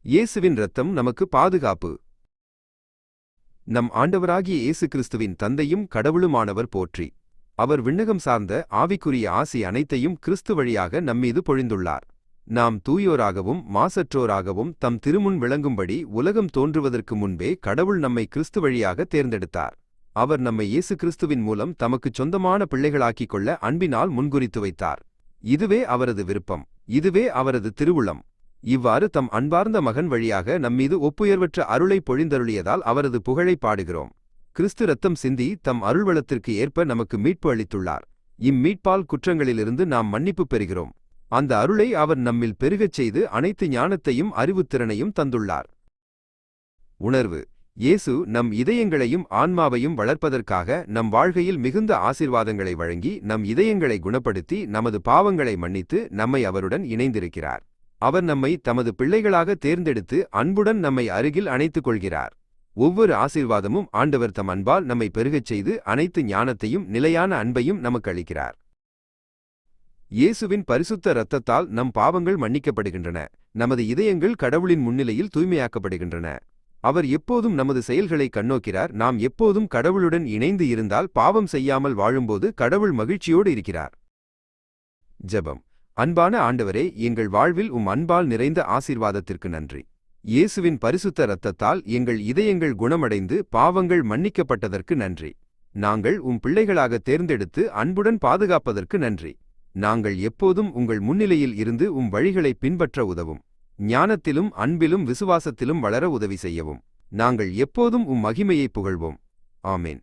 இயேசுவின் இரத்தம் நமக்கு பாதுகாப்பு. நம் ஆண்டவராகிய இயேசு கிறிஸ்துவின் தந்தையும் கடவுளுமானவர் போற்றி. அவர் விண்ணகம் சார்ந்த ஆவிக்குரிய ஆசி அனைத்தையும் கிறிஸ்து வழியாக நம்மீது பொழிந்துள்ளார். நாம் தூயோராகவும் மாசற்றோராகவும் தம் திருமுன் விளங்கும்படி உலகம் தோன்றுவதற்கு முன்பே கடவுள் நம்மை கிறிஸ்து வழியாக தேர்ந்தெடுத்தார். அவர் நம்மை இயேசு கிறிஸ்துவின் மூலம் தமக்குச் சொந்தமான பிள்ளைகளாக்கிக் கொள்ள அன்பினால் முன்குறித்து வைத்தார். இதுவே அவரது விருப்பம், இதுவே அவரது திருவுளம். இவ்வாறு தம் அன்பார்ந்த மகன் வழியாக நம்மீது ஒப்புயர்வற்ற அருளை பொழிந்தருளியதால் அவரது புகழை பாடுகிறோம். கிறிஸ்து இரத்தம் சிந்தி தம் அருள்வளத்திற்கு ஏற்ப நமக்கு மீட்பு அளித்துள்ளார். இம்மீட்பால் குற்றங்களிலிருந்து நாம் மன்னிப்பு பெறுகிறோம். அந்த அருளை அவர் நம்மில் பெருகச் செய்து அனைத்து ஞானத்தையும் அறிவுத்திறனையும் தந்துள்ளார். உணர்வு: இயேசு நம் இதயங்களையும் ஆன்மாவையும் வளர்ப்பதற்காக நம் வாழ்க்கையில் மிகுந்த ஆசீர்வாதங்களை வழங்கி நம் இதயங்களை குணப்படுத்தி நமது பாவங்களை மன்னித்து நம்மை அவருடன் இணைந்திருக்கிறார். அவர் நம்மை தமது பிள்ளைகளாக தேர்ந்தெடுத்து அன்புடன் நம்மை அருகில் அணைத்துக் கொள்கிறார். ஒவ்வொரு ஆசீர்வாதமும் ஆண்டவர் தம் அன்பால் நம்மை பெருகச் செய்து அனைத்து ஞானத்தையும் நிலையான அன்பையும் நமக்கு அளிக்கிறார். இயேசுவின் பரிசுத்த இரத்தத்தால் நம் பாவங்கள் மன்னிக்கப்படுகின்றன. நமது இதயங்கள் கடவுளின் முன்னிலையில் தூய்மையாக்கப்படுகின்றன. அவர் எப்போதும் நமது செயல்களை கண்ணோக்கிறார். நாம் எப்போதும் கடவுளுடன் இணைந்து இருந்தால் பாவம் செய்யாமல் வாழும்போது கடவுள் மகிழ்ச்சியோடு இருக்கிறார். ஜெபம். அன்பான ஆண்டவரே, எங்கள் வாழ்வில் அன்பால் நிறைந்த ஆசீர்வாதத்திற்கு நன்றி. இயேசுவின் பரிசுத்த இரத்தத்தால் எங்கள் இதயங்கள் குணமடைந்து பாவங்கள் மன்னிக்கப்பட்டதற்கு நன்றி. நாங்கள் பிள்ளைகளாக தேர்ந்தெடுத்து அன்புடன் பாதுகாப்பதற்கு நன்றி. நாங்கள் எப்போதும் உங்கள் முன்னிலையில் இருந்து வழிகளை பின்பற்ற உதவும். ஞானத்திலும் அன்பிலும் விசுவாசத்திலும் வளர உதவி செய்யவும். நாங்கள் எப்போதும் மகிமையை புகழ்வோம். ஆமேன்.